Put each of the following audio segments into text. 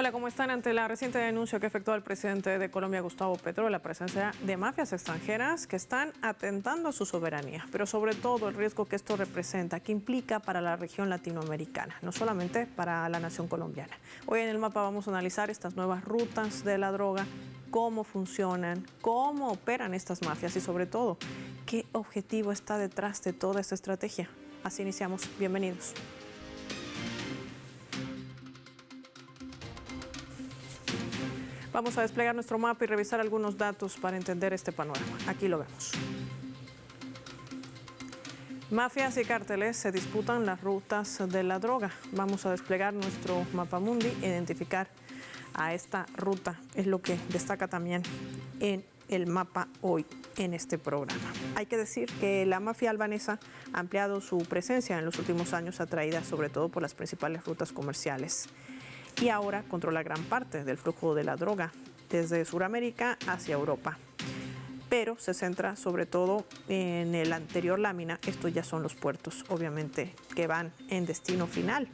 Hola, ¿cómo están? Ante la reciente denuncia que efectuó el presidente de Colombia, Gustavo Petro, de la presencia de mafias extranjeras que están atentando a su soberanía, pero sobre todo el riesgo que esto representa, que implica para la región latinoamericana, no solamente para la nación colombiana. Hoy en el mapa vamos a analizar estas nuevas rutas de la droga, cómo funcionan, cómo operan estas mafias y sobre todo, qué objetivo está detrás de toda esta estrategia. Así iniciamos. Bienvenidos. Vamos a desplegar nuestro mapa y revisar algunos datos para entender este panorama. Aquí lo vemos. Mafias y cárteles se disputan las rutas de la droga. Vamos a desplegar nuestro mapa mundi e identificar a esta ruta. Es lo que destaca también en el mapa hoy en este programa. Hay que decir que la mafia albanesa ha ampliado su presencia en los últimos años, atraída sobre todo por las principales rutas comerciales. Y ahora controla gran parte del flujo de la droga desde Sudamérica hacia Europa. Pero se centra sobre todo en el anterior lámina. Estos ya son los puertos, obviamente, que van en destino final.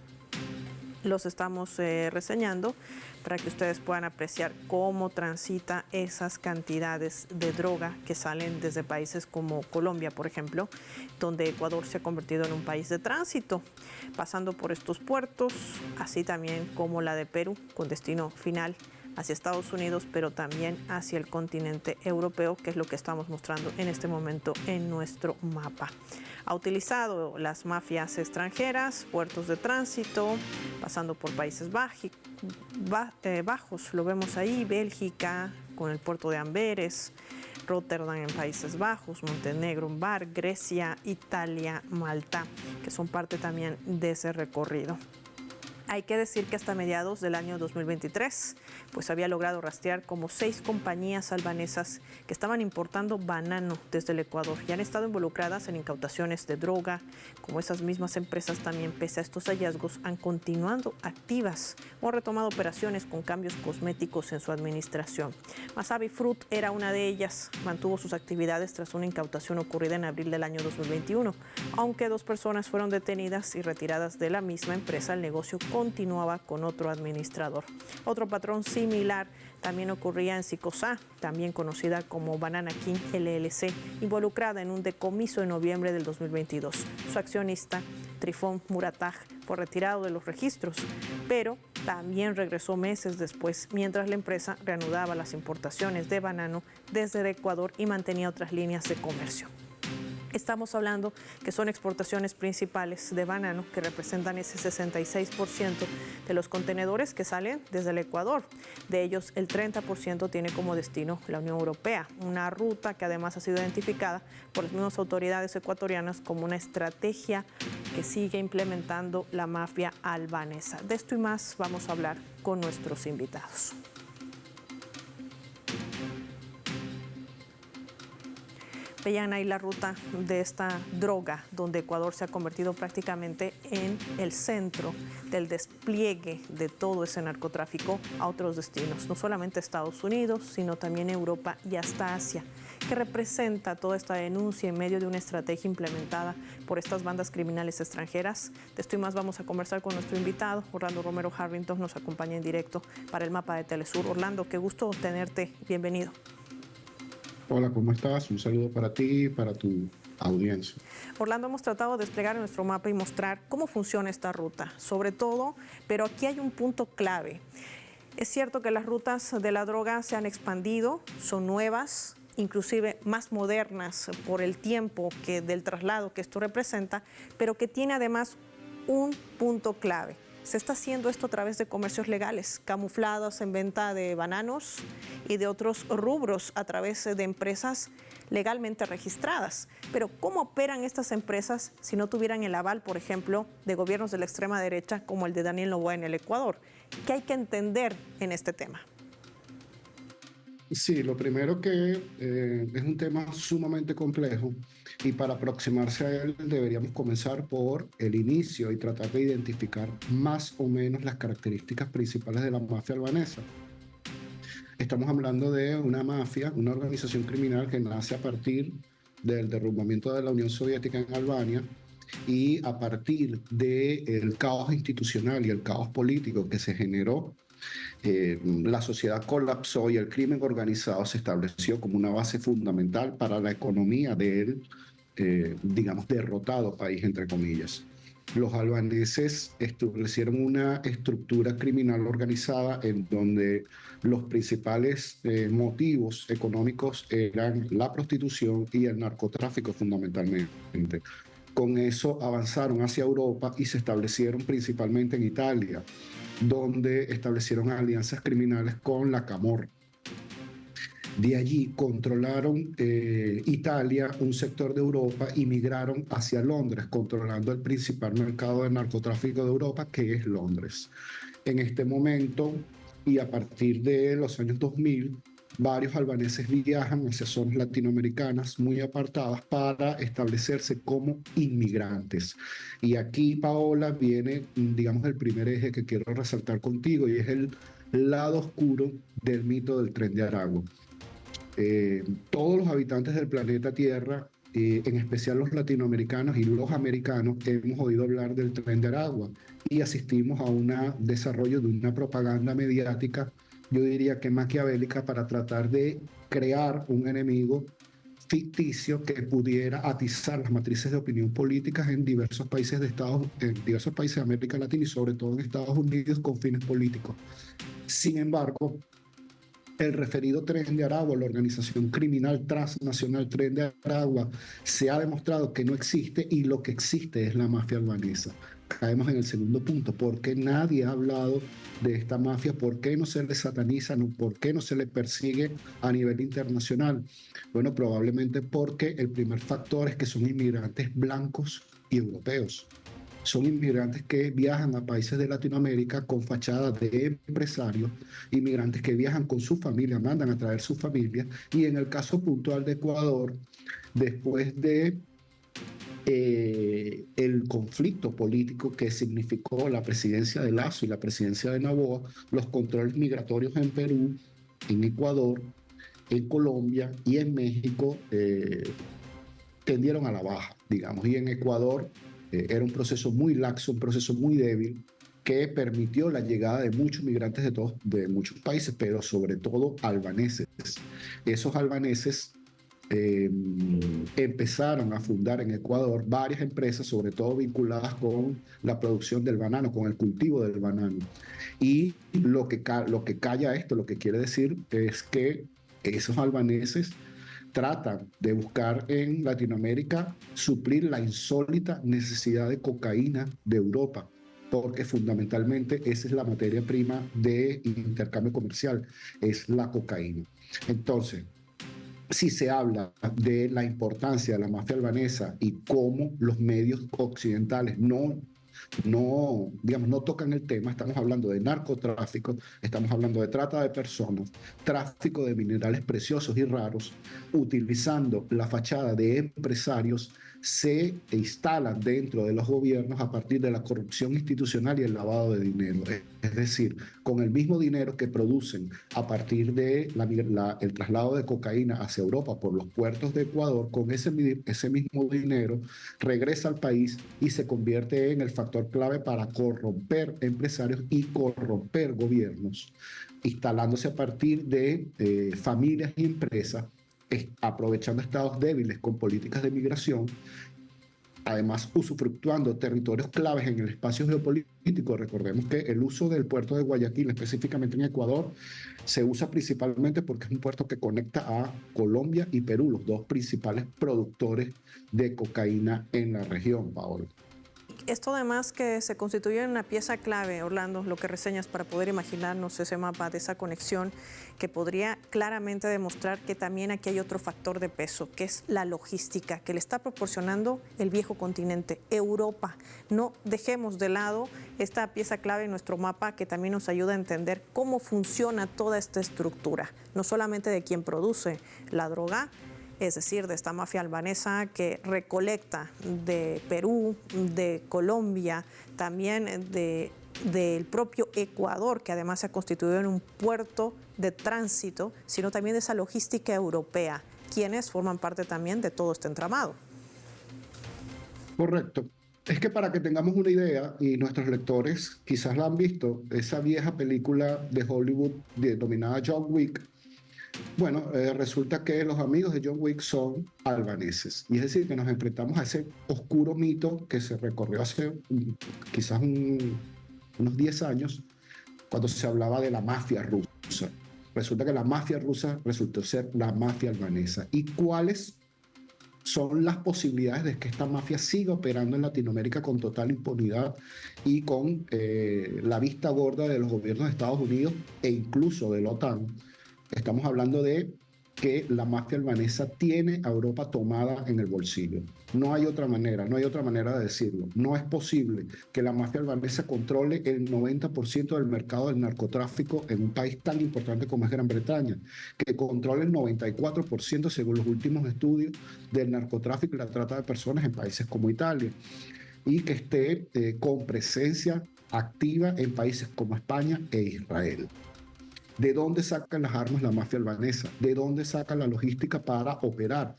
Los estamos reseñando para que ustedes puedan apreciar cómo transita esas cantidades de droga que salen desde países como Colombia, por ejemplo, donde Ecuador se ha convertido en un país de tránsito, pasando por estos puertos, así también como la de Perú, con destino final hacia Estados Unidos, pero también hacia el continente europeo, que es lo que estamos mostrando en este momento en nuestro mapa. Ha utilizado las mafias extranjeras, puertos de tránsito, pasando por Países Bajos, lo vemos ahí, Bélgica, con el puerto de Amberes, Rotterdam en Países Bajos, Montenegro, Bar, Grecia, Italia, Malta, que son parte también de ese recorrido. Hay que decir que hasta mediados del año 2023, pues había logrado rastrear como 6 compañías albanesas que estaban importando banano desde el Ecuador y han estado involucradas en incautaciones de droga. Como esas mismas empresas también, pese a estos hallazgos, han continuado activas o han retomado operaciones con cambios cosméticos en su administración. Masabi Fruit era una de ellas. Mantuvo sus actividades tras una incautación ocurrida en abril del año 2021. Aunque 2 personas fueron detenidas y retiradas de la misma empresa, el negocio continuaba con otro administrador. Otro patrón similar también ocurría en Sicosá, también conocida como Banana King LLC, involucrada en un decomiso en noviembre del 2022. Su accionista, Trifón Muratag, fue retirado de los registros, pero también regresó meses después, mientras la empresa reanudaba las importaciones de banano desde el Ecuador y mantenía otras líneas de comercio. Estamos hablando que son exportaciones principales de banano que representan ese 66% de los contenedores que salen desde el Ecuador. De ellos, el 30% tiene como destino la Unión Europea, una ruta que además ha sido identificada por las mismas autoridades ecuatorianas como una estrategia que sigue implementando la mafia albanesa. De esto y más vamos a hablar con nuestros invitados. Vean ahí la ruta de esta droga, donde Ecuador se ha convertido prácticamente en el centro del despliegue de todo ese narcotráfico a otros destinos, no solamente Estados Unidos, sino también Europa y hasta Asia. ¿Qué representa toda esta denuncia en medio de una estrategia implementada por estas bandas criminales extranjeras? De esto y más vamos a conversar con nuestro invitado, Orlando Romero Harrington, nos acompaña en directo para el mapa de Telesur. Orlando, qué gusto tenerte, bienvenido. Hola, ¿cómo estás? Un saludo para ti y para tu audiencia. Orlando, hemos tratado de desplegar nuestro mapa y mostrar cómo funciona esta ruta, sobre todo, pero aquí hay un punto clave. Es cierto que las rutas de la droga se han expandido, son nuevas, inclusive más modernas por el tiempo del traslado que esto representa, pero que tiene además un punto clave. Se está haciendo esto a través de comercios legales, camuflados en venta de bananos y de otros rubros a través de empresas legalmente registradas. Pero ¿cómo operan estas empresas si no tuvieran el aval, por ejemplo, de gobiernos de la extrema derecha como el de Daniel Noboa en el Ecuador? ¿Qué hay que entender en este tema? Sí, lo primero que es un tema sumamente complejo y para aproximarse a él deberíamos comenzar por el inicio y tratar de identificar más o menos las características principales de la mafia albanesa. Estamos hablando de una mafia, una organización criminal que nace a partir del derrumbamiento de la Unión Soviética en Albania y a partir del caos institucional y el caos político que se generó La sociedad colapsó y el crimen organizado se estableció como una base fundamental para la economía del, digamos, derrotado país, entre comillas. Los albaneses establecieron una estructura criminal organizada en donde los principales motivos económicos eran la prostitución y el narcotráfico fundamentalmente. Con eso avanzaron hacia Europa y se establecieron principalmente en Italia, donde establecieron alianzas criminales con la Camorra. De allí controlaron Italia, un sector de Europa, y migraron hacia Londres, controlando el principal mercado de narcotráfico de Europa, que es Londres. En este momento, y a partir de los años 2000, varios albaneses viajan hacia zonas latinoamericanas muy apartadas para establecerse como inmigrantes. Y aquí, Paola, viene, digamos, el primer eje que quiero resaltar contigo, y es el lado oscuro del mito del Tren de Aragua. Todos los habitantes del planeta Tierra, en especial los latinoamericanos y los americanos, hemos oído hablar del Tren de Aragua y asistimos a un desarrollo de una propaganda mediática, yo diría que maquiavélica, para tratar de crear un enemigo ficticio que pudiera atizar las matrices de opinión políticas en diversos países en diversos países de América Latina y sobre todo en Estados Unidos con fines políticos. Sin embargo, el referido Tren de Aragua, la organización criminal transnacional Tren de Aragua, se ha demostrado que no existe, y lo que existe es la mafia albanesa. Caemos en el segundo punto: ¿por qué nadie ha hablado de esta mafia? ¿Por qué no se le sataniza? ¿Por qué no se le persigue a nivel internacional? Bueno, probablemente porque el primer factor es que son inmigrantes blancos y europeos. Son inmigrantes que viajan a países de Latinoamérica con fachada de empresarios, inmigrantes que viajan con su familia, mandan a traer su familia, y en el caso puntual de Ecuador, después de el conflicto político que significó la presidencia de Lasso y la presidencia de Noboa, los controles migratorios en Perú, en Ecuador, en Colombia y en México tendieron a la baja, digamos, y en Ecuador era un proceso muy laxo, un proceso muy débil, que permitió la llegada de muchos migrantes de muchos países, pero sobre todo albaneses. Esos albaneses empezaron a fundar en Ecuador varias empresas, sobre todo vinculadas con la producción del banano, con el cultivo del banano. Y lo que calla esto, lo que quiere decir es que esos albaneses tratan de buscar en Latinoamérica suplir la insólita necesidad de cocaína de Europa, porque fundamentalmente esa es la materia prima de intercambio comercial, es la cocaína. Entonces, si se habla de la importancia de la mafia albanesa y cómo los medios occidentales digamos, no tocan el tema, estamos hablando de narcotráfico, estamos hablando de trata de personas, tráfico de minerales preciosos y raros, utilizando la fachada de empresarios, se instalan dentro de los gobiernos a partir de la corrupción institucional y el lavado de dinero. Es decir, con el mismo dinero que producen a partir de el traslado de cocaína hacia Europa por los puertos de Ecuador, con ese mismo dinero regresa al país y se convierte en el factor clave para corromper empresarios y corromper gobiernos, instalándose a partir de familias y empresas, aprovechando estados débiles con políticas de migración, además usufructuando territorios claves en el espacio geopolítico. Recordemos que el uso del puerto de Guayaquil, específicamente en Ecuador, se usa principalmente porque es un puerto que conecta a Colombia y Perú, los dos principales productores de cocaína en la región, Paola. Esto además que se constituye en una pieza clave, Orlando, lo que reseñas, para poder imaginarnos ese mapa de esa conexión, que podría claramente demostrar que también aquí hay otro factor de peso, que es la logística que le está proporcionando el viejo continente, Europa. No dejemos de lado esta pieza clave en nuestro mapa, que también nos ayuda a entender cómo funciona toda esta estructura, no solamente de quien produce la droga, es decir, de esta mafia albanesa que recolecta de Perú, de Colombia, también del propio Ecuador, que además se ha constituido en un puerto de tránsito, sino también de esa logística europea, quienes forman parte también de todo este entramado. Correcto. Es que para que tengamos una idea, y nuestros lectores quizás la han visto, esa vieja película de Hollywood denominada John Wick, bueno, resulta que los amigos de John Wick son albaneses. Y es decir, que nos enfrentamos a ese oscuro mito que se recorrió hace quizás unos 10 años, cuando se hablaba de la mafia rusa. Resulta que la mafia rusa resultó ser la mafia albanesa. ¿Y cuáles son las posibilidades de que esta mafia siga operando en Latinoamérica con total impunidad y con la vista gorda de los gobiernos de Estados Unidos e incluso de la OTAN? Estamos hablando de que la mafia albanesa tiene a Europa tomada en el bolsillo. No hay otra manera, no hay otra manera de decirlo. No es posible que la mafia albanesa controle el 90% del mercado del narcotráfico en un país tan importante como es Gran Bretaña, que controle el 94% según los últimos estudios del narcotráfico y la trata de personas en países como Italia, y que esté con presencia activa en países como España e Israel. ¿De dónde sacan las armas la mafia albanesa? ¿De dónde sacan la logística para operar?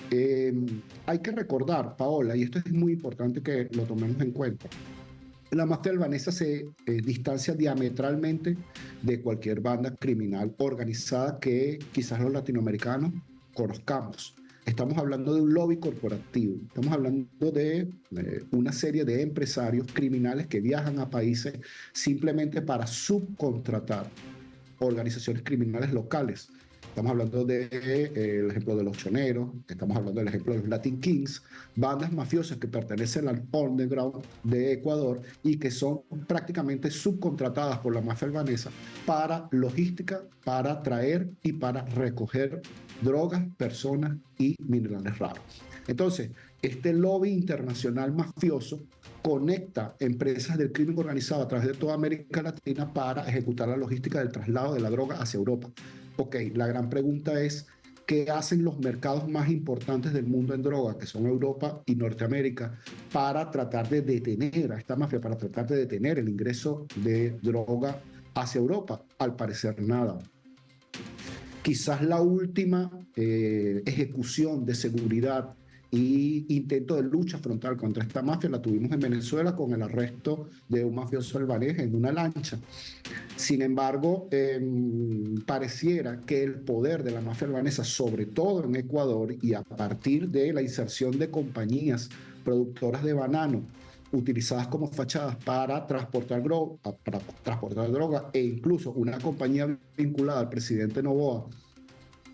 Hay que recordar, Paola, y esto es muy importante que lo tomemos en cuenta, la mafia albanesa se distancia diametralmente de cualquier banda criminal organizada que quizás los latinoamericanos conozcamos. Estamos hablando de un lobby corporativo, estamos hablando de una serie de empresarios criminales que viajan a países simplemente para subcontratar organizaciones criminales locales. Estamos hablando del ejemplo de los choneros, estamos hablando del ejemplo de los Latin Kings, bandas mafiosas que pertenecen al underground de Ecuador y que son prácticamente subcontratadas por la mafia albanesa para logística, para traer y para recoger drogas, personas y minerales raros. Entonces, este lobby internacional mafioso conecta empresas del crimen organizado a través de toda América Latina para ejecutar la logística del traslado de la droga hacia Europa. Ok, la gran pregunta es, ¿qué hacen los mercados más importantes del mundo en droga, que son Europa y Norteamérica, para tratar de detener a esta mafia, para tratar de detener el ingreso de droga hacia Europa? Al parecer nada. Quizás la última ejecución de seguridad y intento de lucha frontal contra esta mafia la tuvimos en Venezuela con el arresto de un mafioso albanés en una lancha. Sin embargo, pareciera que el poder de la mafia albanesa, sobre todo en Ecuador, y a partir de la inserción de compañías productoras de banano utilizadas como fachadas para transportar droga, e incluso una compañía vinculada al presidente Noboa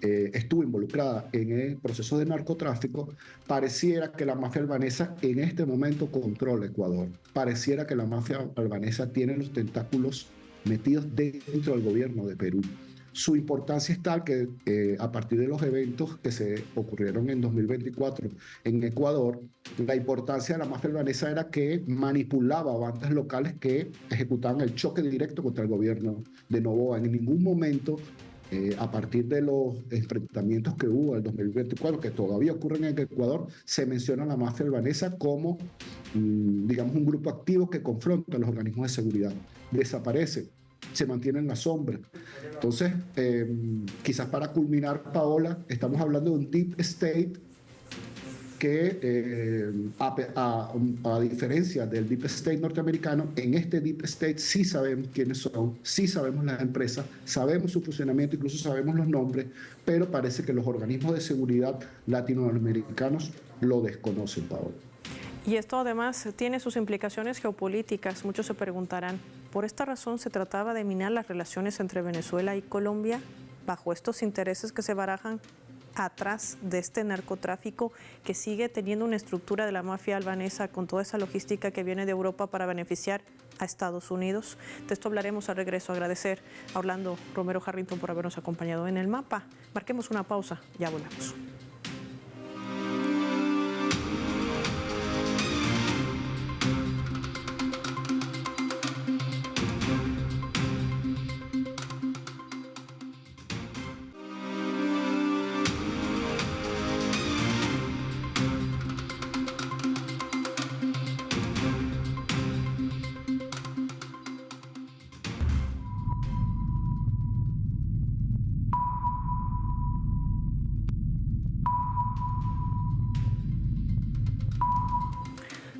estuvo involucrada en el proceso de narcotráfico, pareciera que la mafia albanesa en este momento controla Ecuador. Pareciera que la mafia albanesa tiene los tentáculos metidos dentro del gobierno de Perú. Su importancia es tal que a partir de los eventos que se ocurrieron en 2024 en Ecuador, la importancia de la mafia albanesa era que manipulaba bandas locales que ejecutaban el choque directo contra el gobierno de Noboa. En ningún momento a partir de los enfrentamientos que hubo en el 2024, que todavía ocurren en Ecuador, se menciona a la mafia albanesa como, digamos, un grupo activo que confronta a los organismos de seguridad. Desaparece, se mantiene en la sombra. Entonces, quizás para culminar, Paola, estamos hablando de un deep state que, a diferencia del Deep State norteamericano, en este Deep State sí sabemos quiénes son, sí sabemos las empresas, sabemos su funcionamiento, incluso sabemos los nombres, pero parece que los organismos de seguridad latinoamericanos lo desconocen, Paola. Y esto además tiene sus implicaciones geopolíticas. Muchos se preguntarán, ¿por esta razón se trataba de minar las relaciones entre Venezuela y Colombia bajo estos intereses que se barajan atrás de este narcotráfico que sigue teniendo una estructura de la mafia albanesa con toda esa logística que viene de Europa para beneficiar a Estados Unidos? De esto hablaremos al regreso. Agradecer a Orlando Romero Harrington por habernos acompañado en El Mapa. Marquemos una pausa, ya volvemos.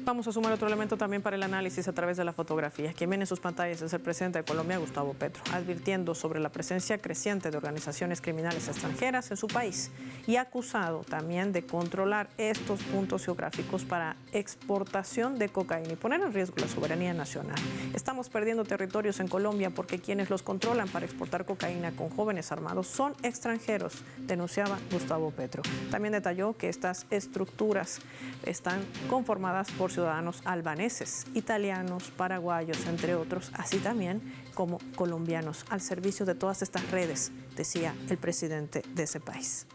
Vamos a sumar otro elemento también para el análisis a través de la fotografía. Quien viene en sus pantallas es el presidente de Colombia, Gustavo Petro, advirtiendo sobre la presencia creciente de organizaciones criminales extranjeras en su país y acusado también de controlar estos puntos geográficos para exportación de cocaína y poner en riesgo la soberanía nacional. Estamos perdiendo territorios en Colombia porque quienes los controlan para exportar cocaína con jóvenes armados son extranjeros, denunciaba Gustavo Petro. También detalló que estas estructuras están conformadas por ciudadanos albaneses, italianos, paraguayos, entre otros, así también como colombianos, al servicio de todas estas redes, decía el presidente de ese país.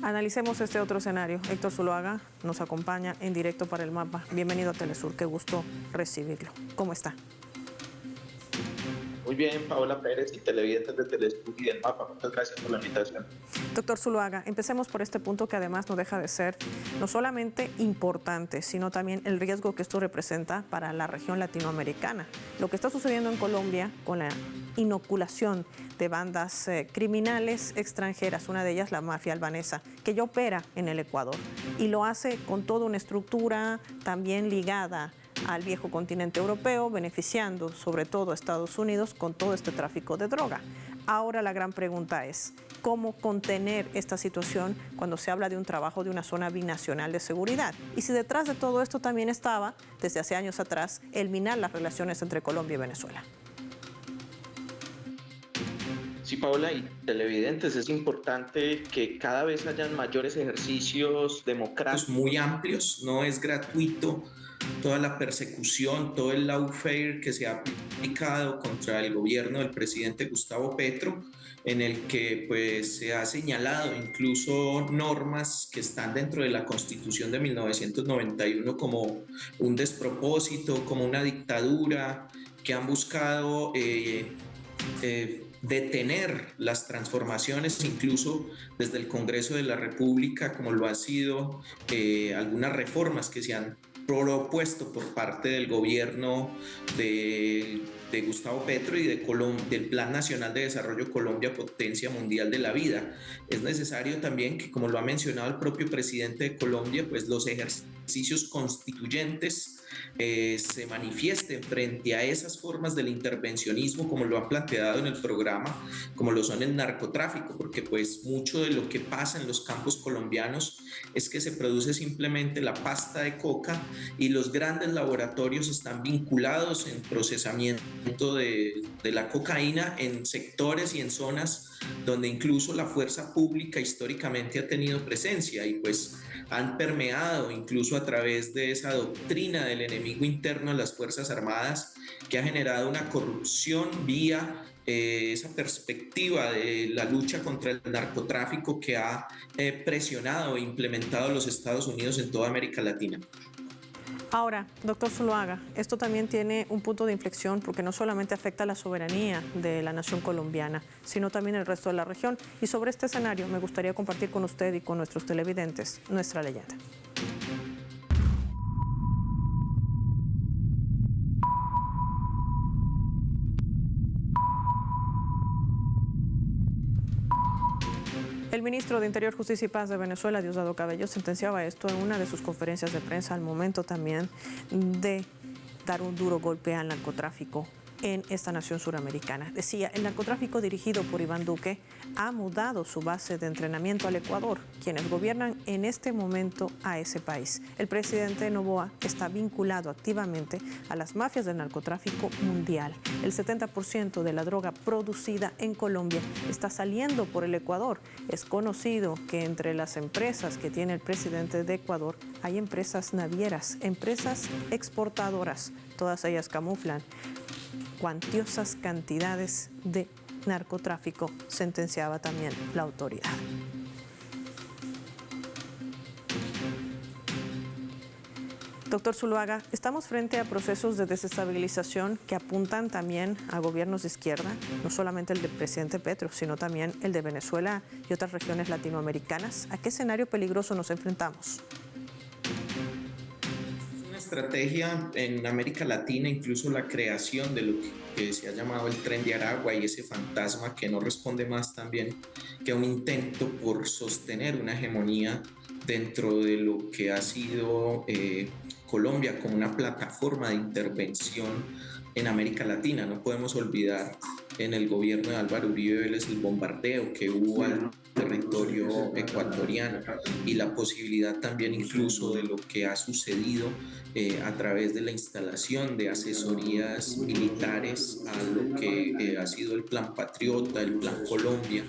Analicemos este otro escenario. Héctor Zuloaga nos acompaña en directo para el Mapa. Bienvenido a Telesur, qué gusto recibirlo. ¿Cómo está? Muy bien, Paola Pérez y televidentes de Telesur y del Mapa. Muchas gracias por la invitación. Doctor Zuloaga, empecemos por este punto que además no deja de ser no solamente importante, sino también el riesgo que esto representa para la región latinoamericana. Lo que está sucediendo en Colombia con la inoculación de bandas criminales extranjeras, una de ellas la mafia albanesa, que ya opera en el Ecuador y lo hace con toda una estructura también ligada al viejo continente europeo, beneficiando sobre todo a Estados Unidos con todo este tráfico de droga. Ahora la gran pregunta es, ¿cómo contener esta situación cuando se habla de un trabajo de una zona binacional de seguridad? Y si detrás de todo esto también estaba, desde hace años atrás, el minar las relaciones entre Colombia y Venezuela. Sí, Paola y televidentes, es importante que cada vez hayan mayores ejercicios democráticos muy amplios, no es gratuito toda la persecución, todo el lawfare que se ha aplicado contra el gobierno del presidente Gustavo Petro, en el que pues se ha señalado incluso normas que están dentro de la Constitución de 1991 como un despropósito, como una dictadura, que han buscado detener las transformaciones, incluso desde el Congreso de la República, como lo han sido algunas reformas que se han propuesto por parte del gobierno de Gustavo Petro y del Plan Nacional de Desarrollo Colombia, Potencia Mundial de la Vida. Es necesario también que, como lo ha mencionado el propio presidente de Colombia, pues los ejercicios constituyentes se manifiesten frente a esas formas del intervencionismo, como lo han planteado en el programa, como lo son el narcotráfico, porque pues mucho de lo que pasa en los campos colombianos es que se produce simplemente la pasta de coca y los grandes laboratorios están vinculados en procesamiento de la cocaína en sectores y en zonas donde incluso la fuerza pública históricamente ha tenido presencia y pues han permeado incluso a través de esa doctrina del enemigo interno a las Fuerzas Armadas, que ha generado una corrupción vía esa perspectiva de la lucha contra el narcotráfico que ha presionado e implementado los Estados Unidos en toda América Latina. Ahora, doctor Zuloaga, esto también tiene un punto de inflexión porque no solamente afecta a la soberanía de la nación colombiana, sino también el resto de la región. Y sobre este escenario me gustaría compartir con usted y con nuestros televidentes nuestra leyenda. El ministro de Interior, Justicia y Paz de Venezuela, Diosdado Cabello, sentenciaba esto en una de sus conferencias de prensa al momento también de dar un duro golpe al narcotráfico en esta nación suramericana. Decía, el narcotráfico dirigido por Iván Duque ha mudado su base de entrenamiento al Ecuador, quienes gobiernan en este momento a ese país. El presidente Noboa está vinculado activamente a las mafias del narcotráfico mundial. El 70% de la droga producida en Colombia está saliendo por el Ecuador. Es conocido que entre las empresas que tiene el presidente de Ecuador hay empresas navieras, empresas exportadoras. Todas ellas camuflan cuantiosas cantidades de narcotráfico, sentenciaba también la autoridad. Doctor Zuloaga, estamos frente a procesos de desestabilización que apuntan también a gobiernos de izquierda, no solamente el del presidente Petro, sino también el de Venezuela y otras regiones latinoamericanas. ¿A qué escenario peligroso nos enfrentamos? Estrategia en América Latina, incluso la creación de lo que se ha llamado el Tren de Aragua y ese fantasma que no responde más también que a un intento por sostener una hegemonía dentro de lo que ha sido Colombia como una plataforma de intervención en América Latina. No podemos olvidar en el gobierno de Álvaro Uribe Vélez el bombardeo que hubo al territorio ecuatoriano y la posibilidad también incluso de lo que ha sucedido a través de la instalación de asesorías militares a lo que ha sido el Plan Patriota, el Plan Colombia,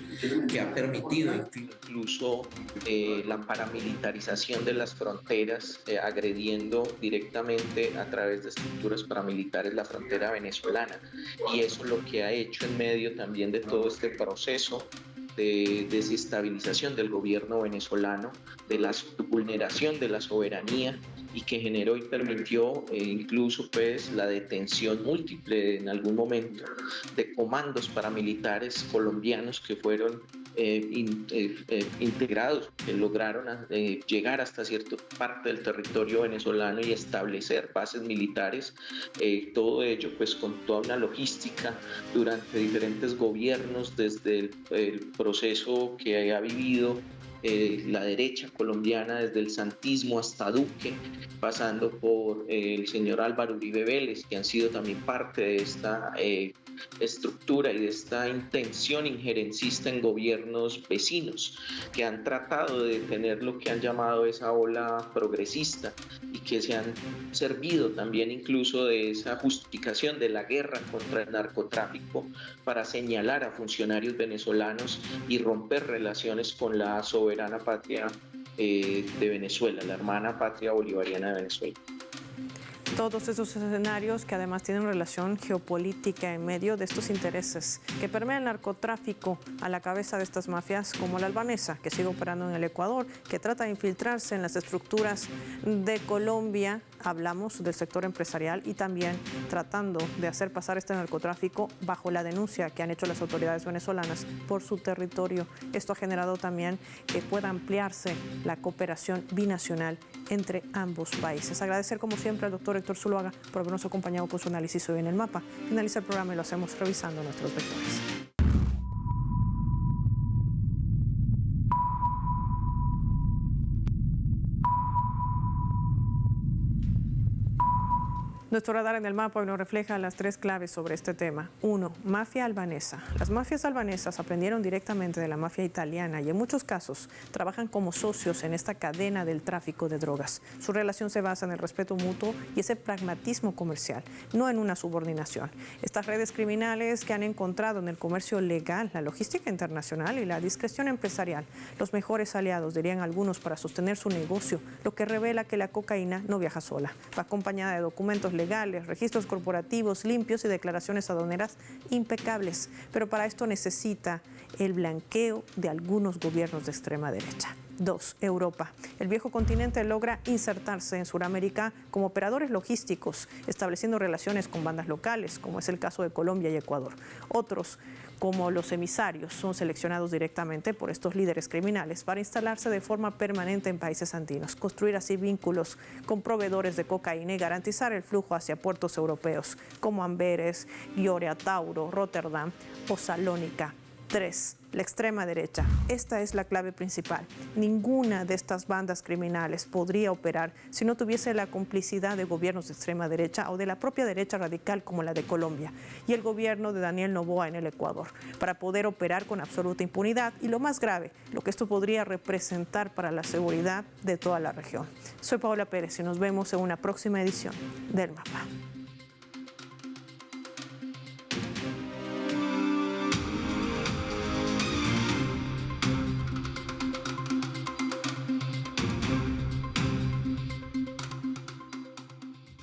que ha permitido incluso la paramilitarización de las fronteras, agrediendo directamente a través de estructuras paramilitares la frontera venezolana. Y eso lo que ha hecho en medio también de todo este proceso de desestabilización del gobierno venezolano, de la vulneración de la soberanía, y que generó y permitió incluso pues la detención múltiple en algún momento de comandos paramilitares colombianos que fueron integrados, que lograron llegar hasta cierta parte del territorio venezolano y establecer bases militares, todo ello pues con toda una logística durante diferentes gobiernos, desde el proceso que ha vivido la derecha colombiana, desde el santismo hasta Duque, pasando por el señor Álvaro Uribe Vélez, que han sido también parte de esta estructura y de esta intención injerencista en gobiernos vecinos, que han tratado de detener lo que han llamado esa ola progresista y que se han servido también incluso de esa justificación de la guerra contra el narcotráfico para señalar a funcionarios venezolanos y romper relaciones con la soberana patria de Venezuela, la hermana patria bolivariana de Venezuela. Todos esos escenarios que además tienen relación geopolítica en medio de estos intereses que permean el narcotráfico a la cabeza de estas mafias como la albanesa, que sigue operando en el Ecuador, que trata de infiltrarse en las estructuras de Colombia. Hablamos del sector empresarial y también tratando de hacer pasar este narcotráfico bajo la denuncia que han hecho las autoridades venezolanas por su territorio. Esto ha generado también que pueda ampliarse la cooperación binacional entre ambos países. Agradecer como siempre al doctor Héctor Zuluaga por habernos acompañado con su análisis hoy en El Mapa. Finaliza el programa y lo hacemos revisando nuestros vectores. Nuestro radar en El Mapa hoy nos refleja las tres claves sobre este tema. 1. Mafia albanesa. Las mafias albanesas aprendieron directamente de la mafia italiana y en muchos casos trabajan como socios en esta cadena del tráfico de drogas. Su relación se basa en el respeto mutuo y ese pragmatismo comercial, no en una subordinación. Estas redes criminales que han encontrado en el comercio legal, la logística internacional y la discreción empresarial, los mejores aliados, dirían algunos, para sostener su negocio, lo que revela que la cocaína no viaja sola. Va acompañada de documentos legales, registros corporativos limpios y declaraciones aduaneras impecables. Pero para esto necesita el blanqueo de algunos gobiernos de extrema derecha. 2. Europa. El viejo continente logra insertarse en Sudamérica como operadores logísticos, estableciendo relaciones con bandas locales, como es el caso de Colombia y Ecuador. Otros, como los emisarios, son seleccionados directamente por estos líderes criminales para instalarse de forma permanente en países andinos, construir así vínculos con proveedores de cocaína y garantizar el flujo hacia puertos europeos como Amberes, Gioia Tauro, Rotterdam o Salónica. 3. La extrema derecha. Esta es la clave principal. Ninguna de estas bandas criminales podría operar si no tuviese la complicidad de gobiernos de extrema derecha o de la propia derecha radical como la de Colombia y el gobierno de Daniel Noboa en el Ecuador, para poder operar con absoluta impunidad y, lo más grave, lo que esto podría representar para la seguridad de toda la región. Soy Paola Pérez y nos vemos en una próxima edición del Mapa.